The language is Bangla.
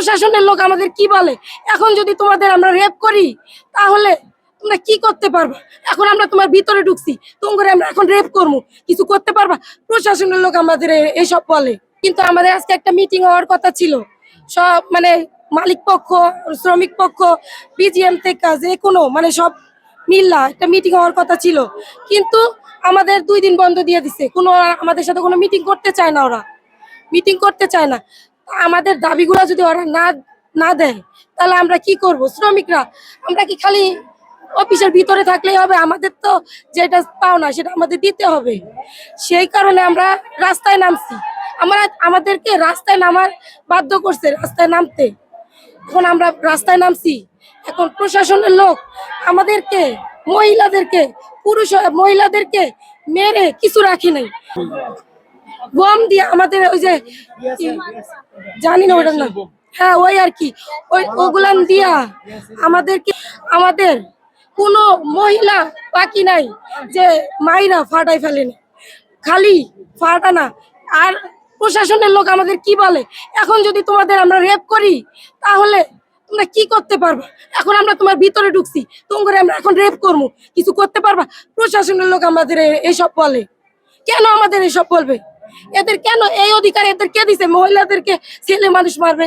প্রশাসনের লোক আমাদের কি বলে, এখন যদি তোমাদের আমরা রেপ করি তাহলে তোমরা কি করতে পারবা? এখন আমরা তোমার ভিতরে ঢুকছি, তোমার আমরা এখন রেপ করবো, কিছু করতে পারবা? প্রশাসনের লোক আমাদের এইসব বলে। কিন্তু আমাদের আজকে একটা মিটিং হওয়ার কথা ছিল, সব মানে মালিক পক্ষ, শ্রমিক পক্ষ, বিজিএম থেকে যে কোনো মানে সব মিল্লা একটা মিটিং হওয়ার কথা ছিল, কিন্তু আমাদের 2 দিন বন্ধ দিয়ে দিছে। কোনো আমাদের সাথে কোনো মিটিং করতে চায় না, ওরা মিটিং করতে চায় না। আমাদের দাবিগুলো যদি ওরা না না দেয় তাহলে আমরা কি করব? শ্রমিকরা আমরা কি খালি অফিসের ভিতরে থাকলেই হবে? আমাদের তো যেটা পাওনা সেটা আমাদের দিতে হবে। সেই কারণে আমরা রাস্তায় নামছি। আমাদেরকে রাস্তায় নামার বাধ্য করছে, রাস্তায় নামতে। এখন আমরা রাস্তায় নামছি, এখন প্রশাসনের লোক আমাদেরকে, মহিলাদেরকে, মহিলাদেরকে মেরে কিছু রাখি নাই, বম দিয়ে আমাদের ওই যে জানি না ওটার নাম, হ্যাঁ ওই আর কি, ওগুলান দিয়া আমাদেরকে, আমাদের কোনো মহিলা বাকি নাই যে মাইরা ফাটাই ফেলেনি, খালি ফাটানা। আর প্রশাসনের লোক আমাদের কি বলে, এখন যদি তোমাদের আমরা রেপ করি তাহলে তোমরা কি করতে পারবা? এখন আমরা তোমার ভিতরে ঢুকছি, তোমার আমরা এখন রেপ করবো, কিছু করতে পারবা? প্রশাসনের লোক আমাদের এইসব বলে। কেন আমাদের এসব বলবে? এদের কেন এই অধিকার এদের কে দিছে? মহিলাদেরকে ছেলে মানুষ মারবে?